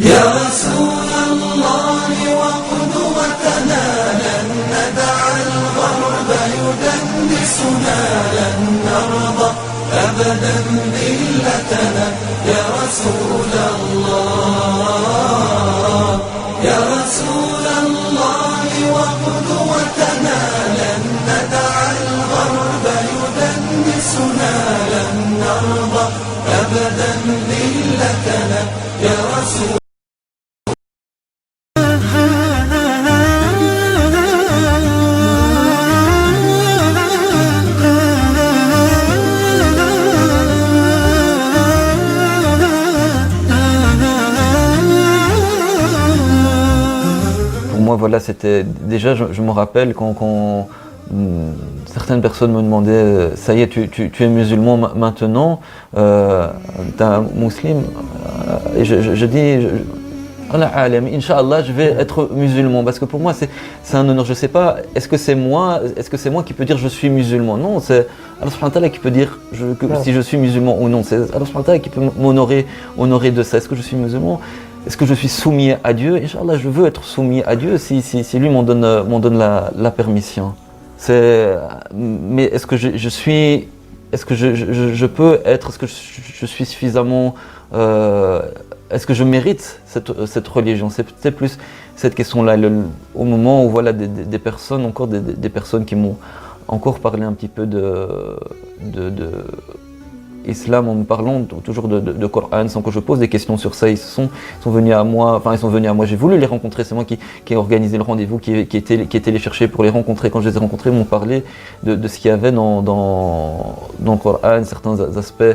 يا رسول الله وقدوتنا لن ندع الغرب يدنسنا لن نرضى أبدا ذلتنا يا رسول الله يا رسول الله وقدوتنا لن ندع الغرب يدنسنا لن نرضى أبدا ذلتنا يا رسول Moi, voilà, c'était déjà, je me rappelle quand certaines personnes me demandaient, ça y est, tu es musulman maintenant, t'es un musulman, et je dis, Inch'Allah, je vais être musulman, parce que pour moi, c'est un honneur. Je ne sais pas, est-ce que c'est moi qui peux dire je suis musulman? Non, c'est Allah subhanahu wa ta'ala qui peut dire si je suis musulman ou non. C'est Allah subhanahu wa ta'ala qui peut m'honorer de ça. Est-ce que je suis musulman? Est-ce que je suis soumis à Dieu? Inch'Allah, je veux être soumis à Dieu si lui m'en donne la permission. Mais est-ce que est-ce que je peux être, est-ce que je suis suffisamment, est-ce que je mérite cette religion? C'est plus cette question-là, au moment où voilà des personnes, encore des personnes qui m'ont encore parlé un petit peu de islam en me parlant toujours de Coran sans que je pose des questions sur ça. Ils sont venus à moi, j'ai voulu les rencontrer, c'est moi qui ai organisé le rendez-vous, qui était les chercher pour les rencontrer. Quand je les ai rencontrés, ils m'ont parlé de ce qu'il y avait dans le Coran, certains aspects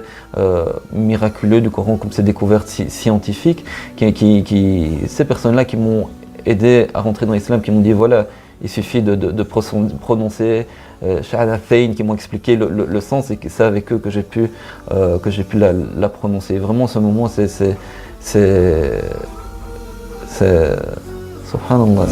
miraculeux du Coran, comme ces découvertes scientifiques, ces personnes-là qui m'ont aidé à rentrer dans l'islam, qui m'ont dit voilà, il suffit de prononcer Shahadatain, qui m'ont expliqué le sens, et c'est avec eux que j'ai pu la prononcer. Vraiment, ce moment, c'est subhanallah.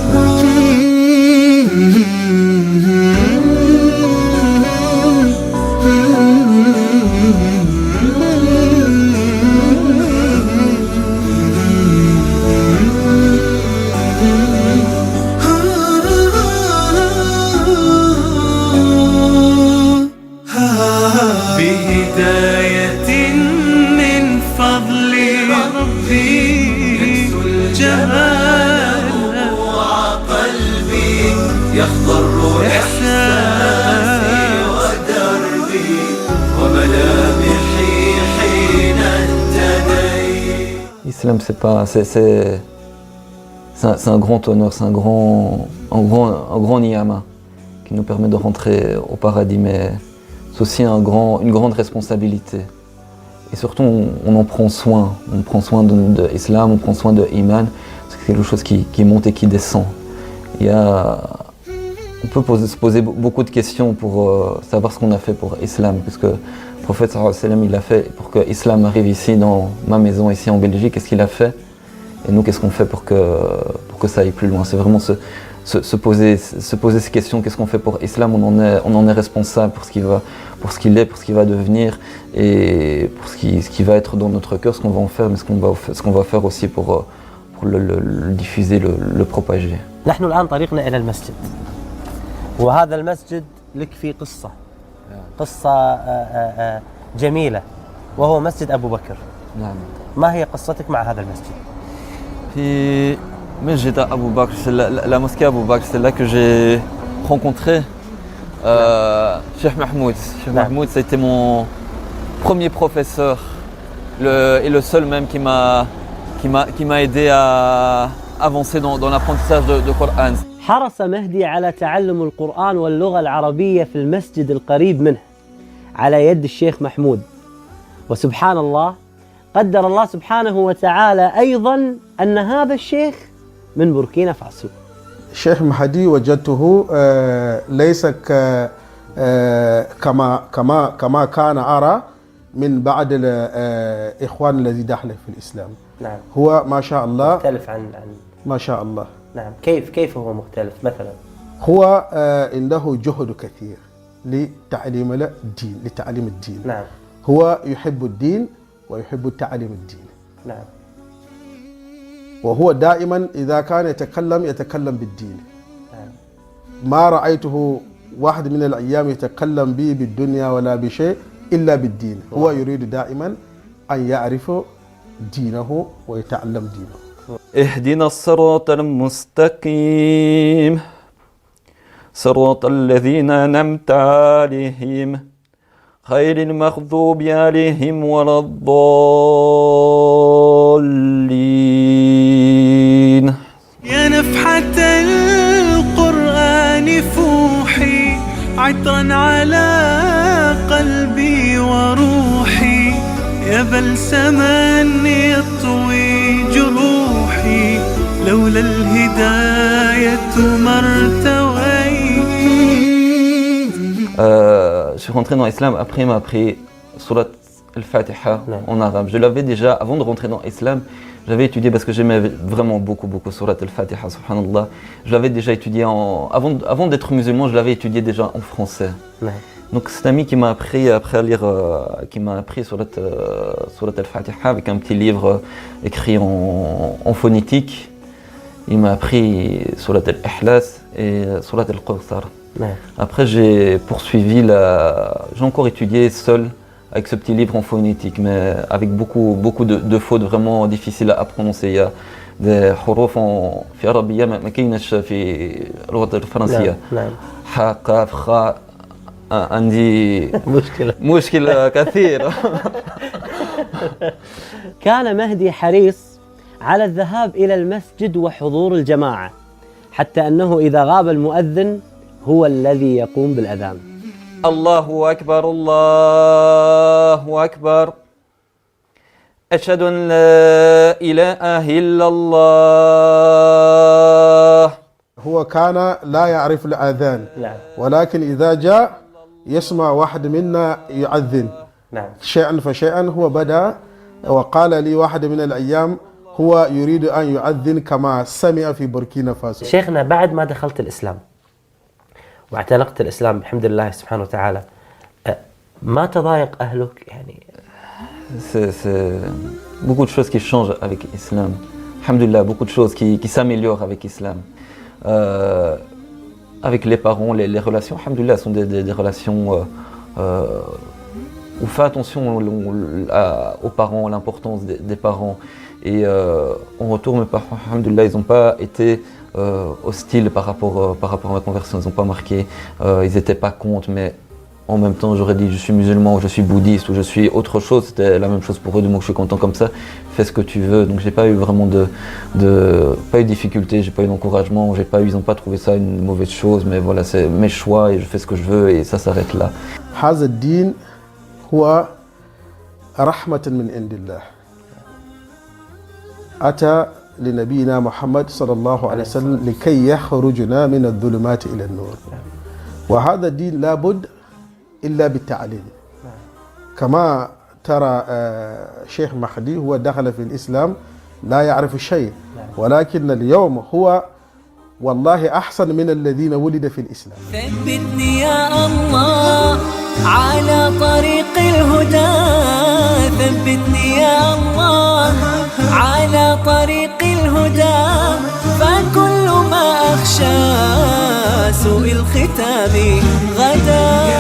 يخضر إحساسي ودربي وملامحي حين اهتديت. L'islam, c'est un grand honneur, c'est un grand niyama qui nous permet de rentrer au paradis, mais c'est aussi une grande responsabilité. Et surtout, on en prend soin. On prend soin de l'islam, on prend soin de l'iman. C'est quelque chose qui monte et qui descend. On peut se poser beaucoup de questions pour savoir ce qu'on a fait pour l'islam, puisque le prophète sallallahu alayhi wa sallam, il a fait pour que l'islam arrive ici dans ma maison, ici en Belgique. Qu'est-ce qu'il a fait? Et nous, qu'est-ce qu'on fait pour que ça aille plus loin? C'est vraiment se poser ces questions. Qu'est-ce qu'on fait pour l'islam? On en est responsable pour ce qu'il est, pour ce qu'il va devenir, et pour ce qui va être dans notre cœur, ce qu'on va en faire, mais ce qu'on va faire aussi pour le diffuser, le propager. نحن الآن طريقنا إلى المسجد، وهذا المسجد لك فيه قصة جميلة، وهو مسجد أبو بكر. نعم. ما هي قصتك مع هذا المسجد؟ في مسجد أبو بكر، la mosquée Abou Bakr, c'est là que j'ai rencontré Cheikh Mahmoud. Cheikh Mahmoud, ça a été mon premier professeur, et le seul même qui m'a aidé à avancer dans l'apprentissage de Coran. حرص مهدي على تعلم القرآن واللغة العربية في المسجد القريب منه على يد الشيخ محمود، وسبحان الله قدر الله سبحانه وتعالى أيضا أن هذا الشيخ من بوركينا فاسو. الشيخ مهدي وجدته ليس كما كان أرى من بعض الإخوان الذي دخل في الإسلام. نعم. هو ما شاء الله مختلف عن ما شاء الله. نعم. كيف هو مختلف مثلا؟ هو عنده جهد كثير لتعليم الدين. نعم. هو يحب الدين ويحب تعليم الدين. نعم. وهو دائما إذا كان يتكلم بالدين. ما رأيته واحد من الأيام يتكلم به بالدنيا ولا بشيء إلا بالدين. هو يريد دائما أن يعرف دينه ويتعلم دينه. اهدنا الصراط المستقيم صراط الذين أنعمت عليهم غير المغضوب عليهم ولا الضالين. يا نفحة القرآن فوحي عطرا على قلبي وروحي، يا بلسما يطوي جروحي، لولا الهداية ما ارتويت. Je suis rentré dans l'islam, après il m'a appris Surat al-Fatiha en arabe. Je l'avais déjà, avant de rentrer dans l'islam, j'avais étudié parce que j'aimais vraiment beaucoup Surat al-Fatiha, subhanallah. Je l'avais déjà étudié avant d'être musulman, je l'avais étudié déjà en français. Donc c'est un ami qui m'a appris après à lire, qui m'a appris Surat al-Fatiha avec un petit livre écrit en phonétique. Il m'a appris Surat al-Ikhlas et Surat al-Qawthar. Après j'ai poursuivi, j'ai encore étudié seul avec ce petit livre en phonétique, mais avec beaucoup de fautes vraiment difficiles à prononcer. Il y a des huruf في عربية ما كايناش في اللغة الفرنسية. ح قاف خاء عندي مشكلة كثيرة. كان مهدي حريص على الذهاب إلى المسجد وحضور الجماعة، حتى أنه إذا غاب المؤذن هو الذي يقوم بالأذان. الله أكبر الله أكبر أشهد أن لا إله إلا الله. هو كان لا يعرف الأذان، ولكن إذا جاء يسمع واحد منا يؤذن شيئا فشيئا. هو بدأ وقال لي واحد من الأيام هو يريد أن يؤذن كما سمع في بوركينا فاسو. شيخنا، بعد ما دخلت الإسلام واعتنقت الإسلام بحمد الله سبحانه وتعالى، ما تضايق أهلك يعني؟ C'est beaucoup de choses qui changent avec l'islam. Alhamdulillah, beaucoup de choses qui s'améliorent avec l'islam. Avec les parents, les relations, alhamdulillah, sont des relations où on fait attention aux parents, l'importance des parents. Et en retour, mes parents, alhamdulillah, ils n'ont pas été hostiles par rapport à ma conversion, ils n'ont pas marqué, ils n'étaient pas contre, mais en même temps, j'aurais dit je suis musulman, ou je suis bouddhiste, ou je suis autre chose, c'était la même chose pour eux, donc je suis content comme ça, fais ce que tu veux. Donc j'ai pas eu vraiment pas eu de difficulté, j'ai pas eu d'encouragement, ils n'ont pas trouvé ça une mauvaise chose, mais voilà, c'est mes choix et je fais ce que je veux et ça s'arrête là. هذا الدين هو رحمة من عند الله أتى لنبينا محمد صلى الله عليه وسلم لكي يخرجنا من الظلمات إلى النور. وهذا الدين لابد إلا بالتعليم. كما ترى شيخ مهدي هو دخل في الإسلام لا يعرف شيء، ولكن اليوم هو والله أحسن من الذين ولد في الإسلام. ثبتني يا الله على طريق الهدى، ثبتني يا الله على طريق الهدى، فكل ما أخشى سوء الختام غدا.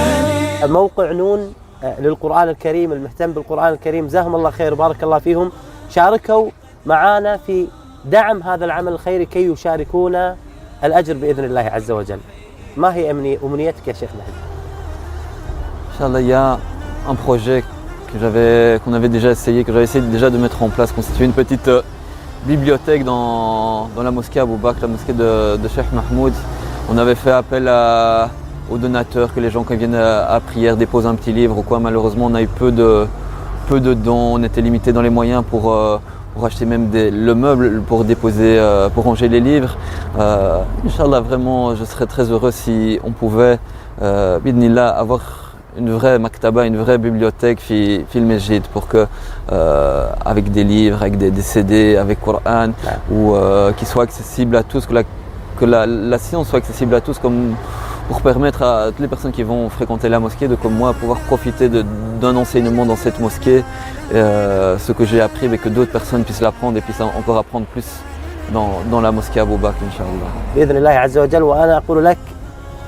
موقع نون للقرآن الكريم المهتم بالقرآن الكريم، جزاهم الله خير وبارك الله فيهم، شاركوا معنا في دعم هذا العمل الخيري كي يشاركونا الأجر بإذن الله عز وجل. ما هي أمنيتك يا شيخ مهدي؟ Inch'Allah, il y a un projet qu'on avait déjà essayé, que j'avais essayé déjà de mettre en place, constituer une petite bibliothèque dans la mosquée Abou Bakr, la mosquée de Cheikh Mahmoud. On avait fait appel aux donateurs, que les gens quand ils viennent à prière déposent un petit livre ou quoi. Malheureusement, on a eu peu de dons, on était limité dans les moyens pour acheter même le meuble pour déposer, pour ranger les livres. Inch'Allah, vraiment, je serais très heureux si on pouvait, bidnillah, avoir une vraie maktaba, une vraie bibliothèque fil Mesjid pour que, avec des livres, avec des CD, avec Coran, ou qui soit accessible à tous, que la science soit accessible à tous, comme pour permettre à toutes les personnes qui vont fréquenter la mosquée de, comme moi, pouvoir profiter d'un enseignement dans cette mosquée, ce que j'ai appris, mais que d'autres personnes puissent l'apprendre et puissent encore apprendre plus dans la mosquée Abou Bakr, Inch'Allah. بإذن الله عز وجل. وأنا أقول لك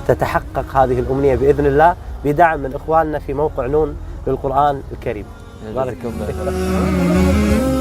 تتحقق هذه الأمنية بإذن الله بدعم من إخواننا في موقع نون للقرآن الكريم. بارك الله.